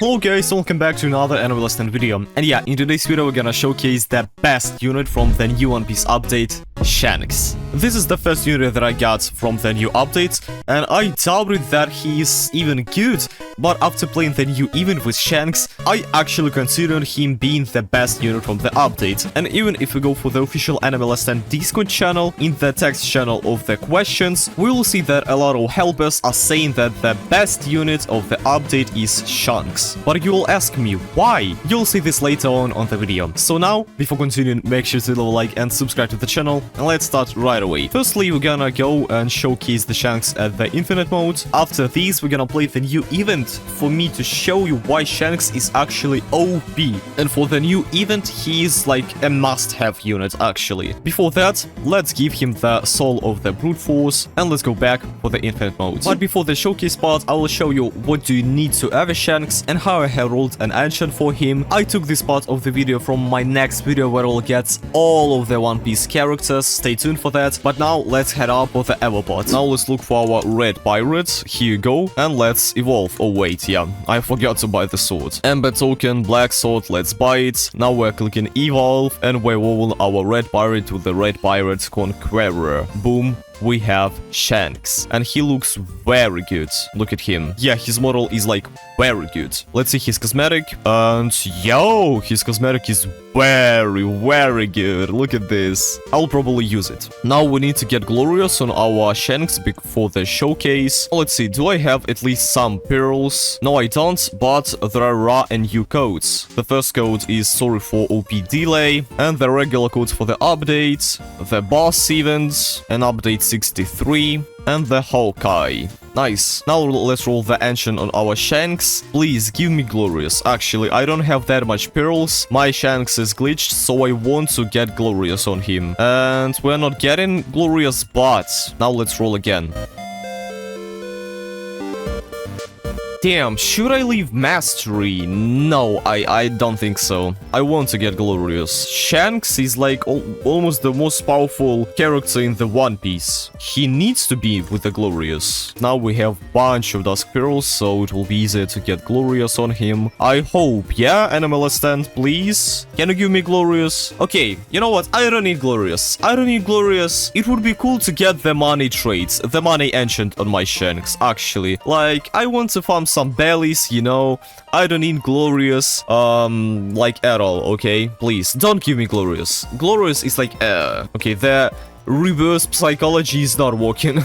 Hello guys, welcome back to another Animal Stand video. And yeah, in today's video we're gonna showcase the best unit from the new One Piece update, Shanks. This is the first unit that I got from the new update, and I doubted that he is even good, but after playing the new event with Shanks, I actually considered him being the best unit from the update. And even if we go for the official Animal Stand Discord channel, in the text channel of the questions, we will see that a lot of helpers are saying that the best unit of the update is Shanks. But you will ask me why? You'll see this later on the video. So now, before continuing, make sure to leave a like and subscribe to the channel, and let's start right away. Firstly, we're gonna go and showcase the Shanks at the infinite mode. After this, we're gonna play the new event for me to show you why Shanks is actually OP. And for the new event, he is like a must-have unit actually. Before that, let's give him the soul of the brute force, and let's go back for the infinite mode. But before the showcase part, I will show you what do you need to have a Shanks and how I have rolled an ancient for him. I took this part of the video from my next video where I'll get all of the One Piece characters. Stay tuned for that. But now let's head up for the Ever part. Now let's look for our red pirate. Here you go. And let's evolve. Oh wait, yeah, I forgot to buy the sword. Ember token, black sword, let's buy it. Now we're clicking evolve and we're evolving our red pirate to the red pirate conqueror. Boom. We have Shanks, and he looks very good. Look at him. Yeah, his model is like very good. Let's see his cosmetic, and yo, his cosmetic is very good. Look at this. I'll probably use it. Now we need to get glorious on our Shanks for the showcase. Let's see, do I have at least some pearls? No, I don't, but there are raw and new codes. The first code is sorry for OP delay, and the regular codes for the update, the boss events, and update 63, and the Hawkeye. Nice. Now let's roll the ancient on our Shanks. Please give me glorious. Actually, I don't have that much pearls. My Shanks is glitched, so I want to get glorious on him. And we're not getting glorious, but now let's roll again. Damn, should I leave Mastery? No, I don't think so. I want to get Glorious. Shanks is like almost the most powerful character in the One Piece. He needs to be with the Glorious. Now we have bunch of Dusk Pearls, so it will be easier to get Glorious on him. I hope, yeah? Animal Stand, please? Can you give me Glorious? Okay, you know what? I don't need Glorious. I don't need Glorious. It would be cool to get the money traits, the money ancient on my Shanks, actually. Like, I want to farm some bellies, you know. I don't need Glorious, like at all, okay? Please, don't give me Glorious. Glorious is like, okay, the reverse psychology is not working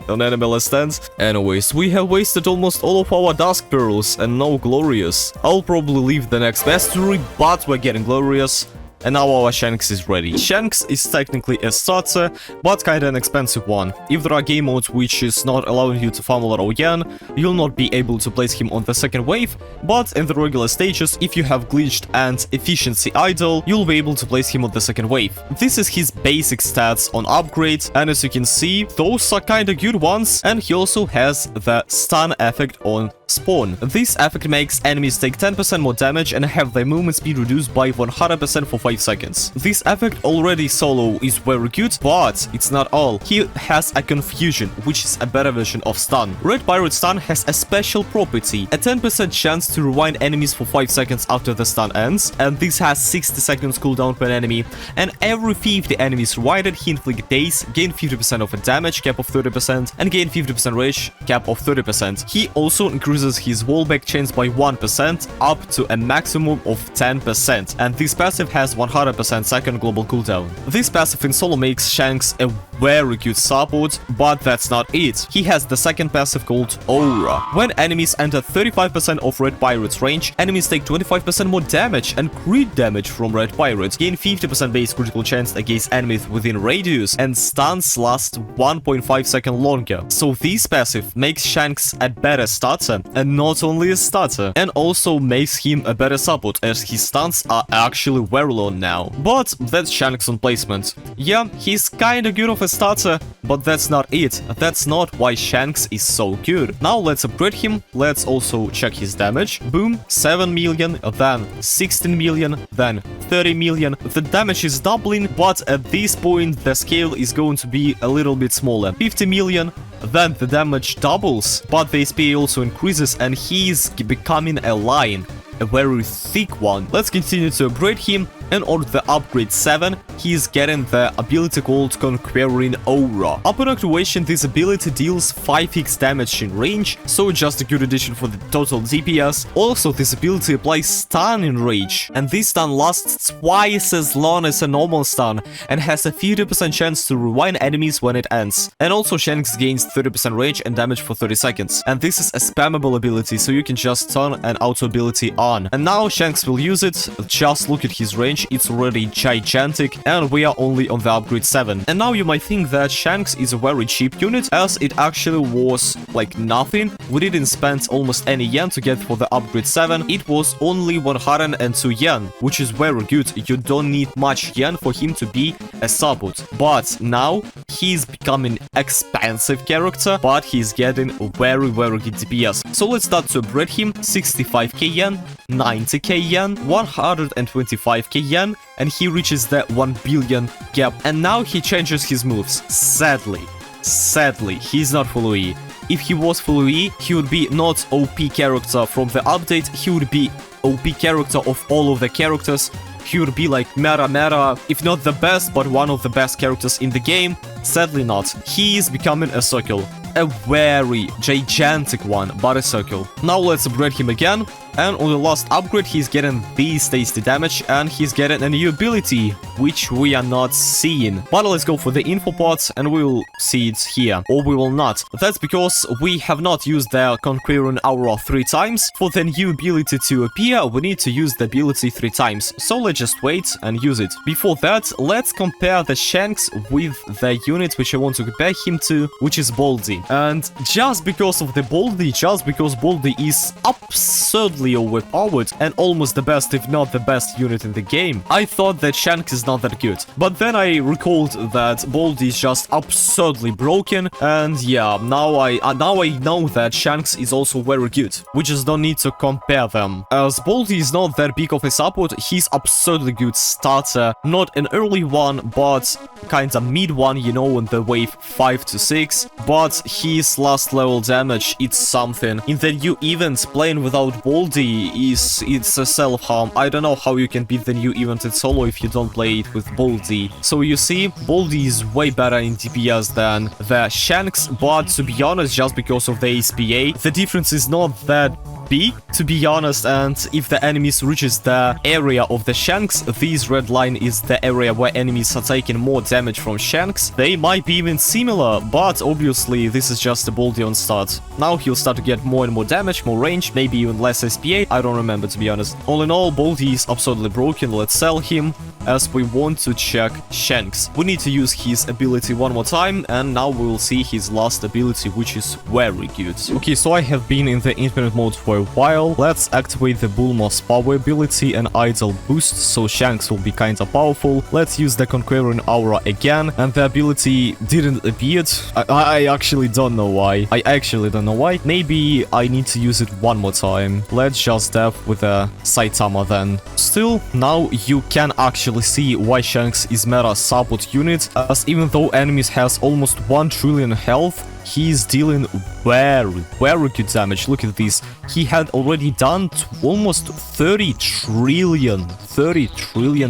on Animal Stands. Anyways, we have wasted almost all of our Dusk Pearls and no Glorious. I'll probably leave the next mastery, but we're getting Glorious. And now our Shanks is ready. Shanks is technically a starter, but kinda an expensive one. If there are game modes which is not allowing you to farm a lot of yen, you'll not be able to place him on the second wave, but in the regular stages, if you have glitched and efficiency idle, you'll be able to place him on the second wave. This is his basic stats on upgrade, and as you can see, those are kinda good ones, and he also has the stun effect on spawn. This effect makes enemies take 10% more damage and have their movement speed reduced by 100% for 5 seconds. This effect already solo is very good, but it's not all. He has a confusion, which is a better version of stun. Red Pirate Stun has a special property, a 10% chance to rewind enemies for 5 seconds after the stun ends, and this has 60 seconds cooldown per enemy, and every 50 enemies rewinded, he inflict daze, gain 50% of a damage, cap of 30%, and gain 50% rage, cap of 30%. He also increases his wallback chance by 1% up to a maximum of 10%, and this passive has 100% second global cooldown. This passive in solo makes Shanks a very good support, but that's not it. He has the second passive called Aura. When enemies enter 35% of Red Pirate's range, enemies take 25% more damage and crit damage from Red Pirate, gain 50% base critical chance against enemies within radius, and stuns last 1.5 seconds longer. So this passive makes Shanks a better starter, and not only a starter, and also makes him a better support as his stuns are actually very low now. But that's Shanks on placement. Yeah, he's kinda good of a starter, but that's not it. That's not why Shanks is so good. Now let's upgrade him. Let's also check his damage. Boom, 7 million, then 16 million, then 30 million. The damage is doubling, but at this point the scale is going to be a little bit smaller. 50 million, then the damage doubles, but the SPA also increases and he's becoming a line. A very thick one. Let's continue to upgrade him, and on the upgrade 7, he's getting the ability called Conquering Aura. Upon activation, this ability deals 5x damage in range, so just a good addition for the total DPS. Also, this ability applies stun in range, and this stun lasts twice as long as a normal stun, and has a 50% chance to rewind enemies when it ends. And also, Shanks gains 30% range and damage for 30 seconds. And this is a spammable ability, so you can just turn an auto ability on. And now Shanks will use it. Just look at his range, it's already gigantic, and we are only on the upgrade 7. And now you might think that Shanks is a very cheap unit, as it actually was like nothing. We didn't spend almost any yen to get for the upgrade 7. It was only 102 yen, which is very good. You don't need much yen for him to be a support. But now he's becoming expensive character, but he's getting very good DPS. So let's start to upgrade him. 65k yen, 90k yen, 125k yen, and he reaches the 1 billion gap. And now he changes his moves. Sadly, he's not full OE. If he was full OE, he would be not OP character from the update, he would be OP character of all of the characters. He would be like meta, if not the best, but one of the best characters in the game. Sadly not. He is becoming a circle. A very gigantic one, but a circle. Now let's upgrade him again. And on the last upgrade, he's getting this tasty damage, and he's getting a new ability, which we are not seeing. But let's go for the info pods, and we will see it here, or we will not. That's because we have not used the Conquering Aura 3 times. For the new ability to appear, we need to use the ability 3 times. So let's just wait and use it. Before that, let's compare the Shanks with the unit which I want to compare him to, which is Baldy. And just because of the Baldy, just because Baldy is absurdly overpowered and almost the best, if not the best unit in the game, I thought that Shanks is not that good. But then I recalled that Baldy is just absurdly broken, and yeah, now I know that Shanks is also very good. We just don't need to compare them. As Baldy is not that big of a support, he's absurdly good starter, not an early one, but kinda mid one, you know, in the wave 5 to 6, but his last level damage, it's something. In the new events, playing without Baldy it's a self-harm. I don't know how you can beat the new event in solo if you don't play it with Baldy. So you see, Baldy is way better in DPS than the Shanks, but to be honest, just because of the SPA, the difference is not that big, to be honest, and if the enemies reaches the area of the Shanks, this red line is the area where enemies are taking more damage from Shanks. They might be even similar, but obviously this is just a Baldy on start. Now he'll start to get more and more damage, more range, maybe even less SPA, I don't remember, to be honest. All in all, Baldy is absolutely broken. Let's sell him, as we want to check Shanks. We need to use his ability one more time, and now we will see his last ability, which is very good. Okay, so I have been in the infinite mode for a while. Let's activate the Bulma's power ability and idle boost, so Shanks will be kinda powerful. Let's use the Conquering Aura again, and the ability didn't appear. I actually don't know why. Maybe I need to use it one more time. Let's just dev with a Saitama then. Still, now you can actually see why Shanks is meta support unit, as even though enemies has almost 1 trillion health, he's dealing very good damage. Look at this. He had already done almost 30 trillion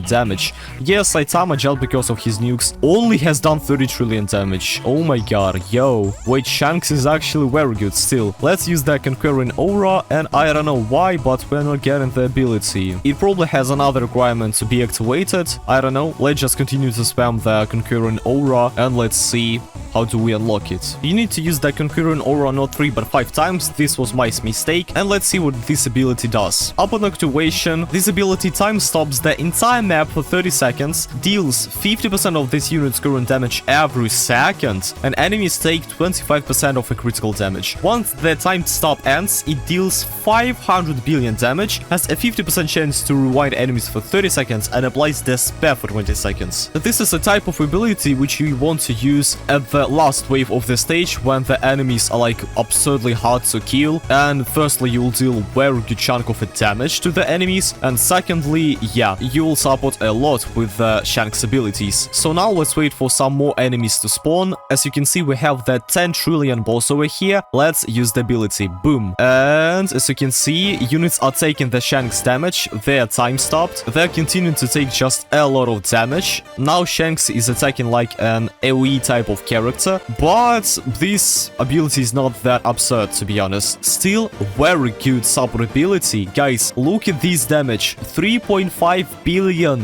damage. Yes, Saitama, just because of his nukes, only has done 30 trillion damage. Oh my god, yo. Wait, Shanks is actually very good still. Let's use the Conquering Aura, and I don't know why, but we're not getting the ability. It probably has another requirement to be activated. I don't know. Let's just continue to spam the Conquering Aura, and let's see how do we unlock it. You need to use the Conquering Aura not 3 but 5 times. This was my mistake, and let's see what this ability does. Upon activation, this ability time stops the entire map for 30 seconds, deals 50% of this unit's current damage every second, and enemies take 25% of a critical damage. Once the time stop ends, it deals 500 billion damage, has a 50% chance to rewind enemies for 30 seconds, and applies despair for 20 seconds. This is a type of ability which you want to use at the last wave of the stage, damage when the enemies are like absurdly hard to kill, and firstly you'll deal very good chunk of damage to the enemies, and secondly, yeah, you'll support a lot with the Shanks abilities. So now let's wait for some more enemies to spawn. As you can see, we have the 10 trillion boss over here. Let's use the ability, boom. And as you can see, units are taking the Shanks damage, their time stopped, they're continuing to take just a lot of damage. Now Shanks is attacking like an AoE type of character, but this ability is not that absurd, to be honest. Still, very good support ability. Guys, look at this damage, 3.5 billion.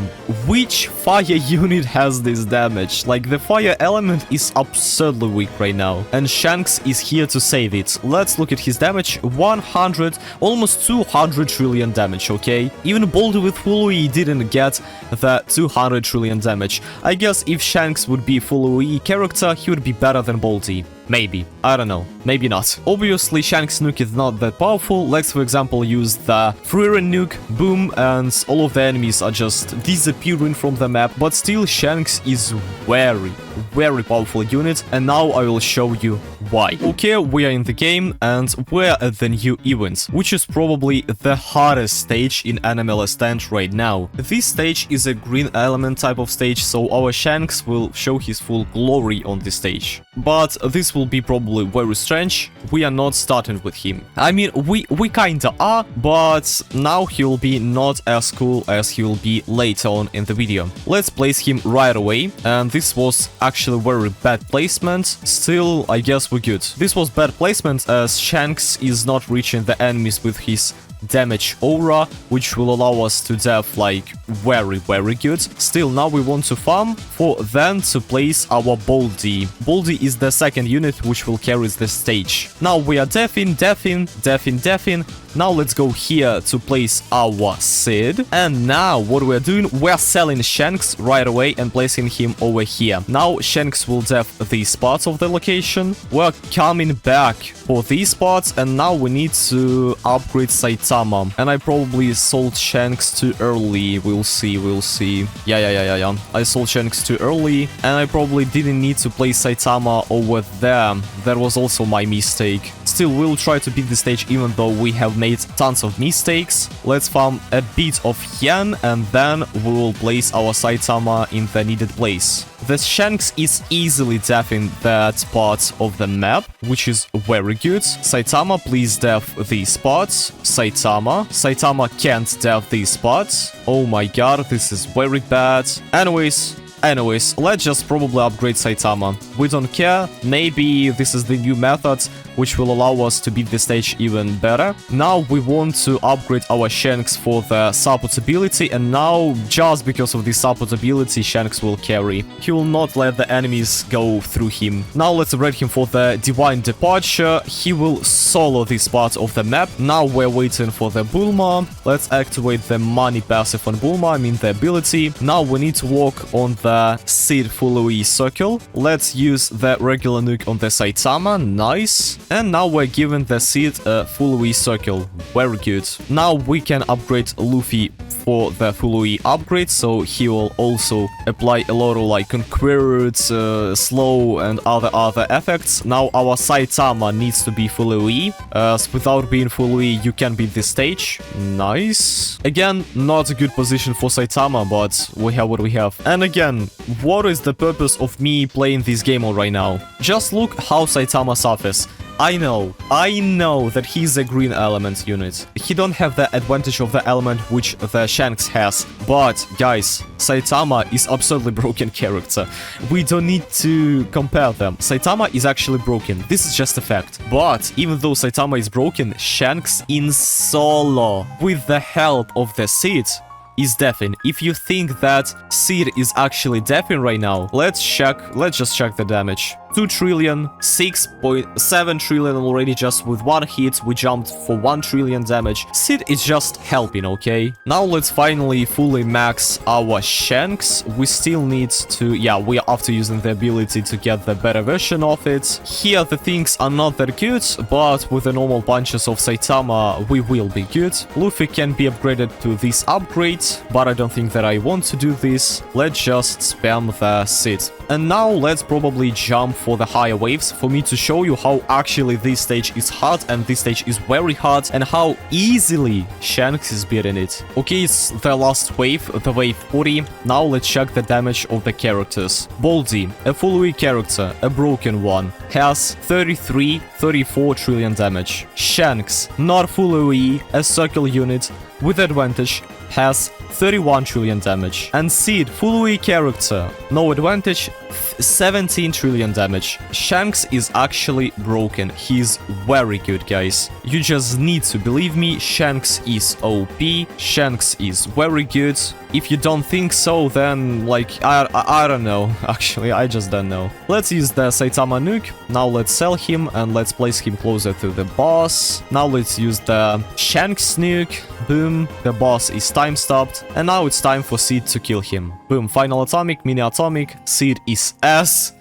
Which fire unit has this damage? Like, the fire element is absurdly weak right now, and Shanks is here to save it. Let's look at his damage, 100, almost 200 trillion damage, okay? Even Baldy with full OE didn't get the 200 trillion damage. I guess if Shanks would be full OE character, he would be better than Baldy. Maybe. I don't know. Maybe not. Obviously, Shanks' nuke is not that powerful. Let's, for example, use the Freeren nuke, boom, and all of the enemies are just disappearing from the map. But still, Shanks is very powerful unit, and now I will show you why. Okay, we are in the game, and we're at the new event, which is probably the hardest stage in Animal Stand right now. This stage is a green element type of stage, so our Shanks will show his full glory on this stage. But this will be probably very strange. We are not starting with him. I mean, we kinda are, but now he will be not as cool as he will be later on in the video. Let's place him right away, and this was actually very bad placement. Still, I guess we're good. This was bad placement as Shanks is not reaching the enemies with his damage aura, which will allow us to def like very good. Still, now we want to farm for then to place our Baldy. Baldy is the second unit which will carry the stage. Now we are defing. Now let's go here to place our Sid. And now what we're doing, we're selling Shanks right away and placing him over here. Now Shanks will def these parts of the location. We're coming back for these parts, and now we need to upgrade Saitama. And I probably sold Shanks too early. We'll see. Yeah. I sold Shanks too early, and I probably didn't need to place Saitama over there. That was also my mistake. Still, we'll try to beat the stage even though we have made tons of mistakes. Let's farm a bit of yen, and then we will place our Saitama in the needed place. The Shanks is easily defing that part of the map, which is very good. Saitama, please def these spots. Saitama can't def these spots. Oh my god, this is very bad. Anyways, let's just probably upgrade Saitama. We don't care. Maybe this is the new method which will allow us to beat the stage even better. Now we want to upgrade our Shanks for the support ability, and now just because of the support ability, Shanks will carry. He will not let the enemies go through him. Now let's upgrade him for the Divine Departure. He will solo this part of the map. Now we're waiting for the Bulma. Let's activate the money passive on Bulma, I mean the ability. Now we need to work on the Sid full OE circle. Let's use the regular nuke on the Saitama. Nice. And now we're giving the Sid a full OE circle. Very good. Now we can upgrade Luffy for the full OE upgrade, so he will also apply a lot of like Conquered, Slow, and other effects. Now our Saitama needs to be full OE. Without being full OE, you can beat this stage. Nice. Again, not a good position for Saitama, but we have what we have. And again, what is the purpose of me playing this game right now? Just look how Saitama suffers. I know that he's a green element unit. He don't have the advantage of the element which the Shanks has. But, guys, Saitama is absolutely broken character. We don't need to compare them. Saitama is actually broken. This is just a fact. But, even though Saitama is broken, Shanks in solo, with the help of the Sid, is defing. If you think that Sid is actually defing right now, let's just check the damage. 2 trillion, 6.7 trillion already just with one hit. We jumped for 1 trillion damage. Sid is just helping, okay? Now let's finally fully max our Shanks. We still need to... yeah, we are after using the ability to get the better version of it. Here the things are not that good, but with the normal punches of Saitama, we will be good. Luffy can be upgraded to this upgrade, but I don't think that I want to do this. Let's just spam the Sid. And now let's probably jump for the higher waves for me to show you how actually this stage is hard and this stage is very hard and how easily Shanks is beating it. Okay, it's the last wave, the wave 40. Now let's check the damage of the characters. Baldy, a full E character, a broken one, has 34 trillion damage. Shanks, not full E, a circle unit with advantage, has 31 trillion damage. And Sid, full E character, no advantage, 17 trillion damage. Shanks is actually broken. He's very good, guys. You just need to believe me. Shanks is OP. Shanks is very good. If you don't think so, then, like, I don't know. Actually, I just don't know. Let's use the Saitama nuke. Now let's sell him and let's place him closer to the boss. Now let's use the Shanks nuke. Boom. The boss is time stopped. And now it's time for Sid to kill him. Boom. Final atomic, mini atomic. Sid is S.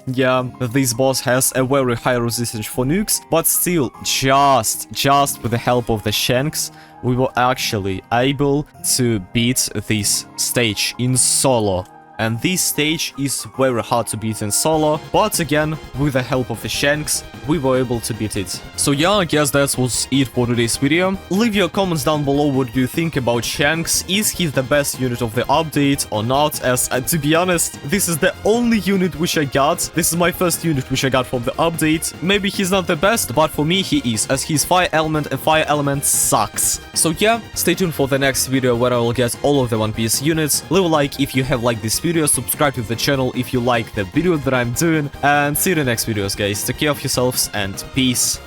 Yeah, this boss has a very high resistance for nukes, but still, just with the help of the Shanks, we were actually able to beat this stage in solo. And this stage is very hard to beat in solo, but again, with the help of the Shanks, we were able to beat it. So yeah, I guess that was it for today's video. Leave your comments down below what you think about Shanks. Is he the best unit of the update or not? As to be honest, this is the only unit which I got. This is my first unit which I got from the update. Maybe he's not the best, but for me he is, as he's fire element and fire element sucks. So yeah, stay tuned for the next video where I will get all of the One Piece units. Leave a like if you have liked this video, subscribe to the channel if you like the video that I'm doing, and see you in the next videos, guys. Take care of yourselves and peace.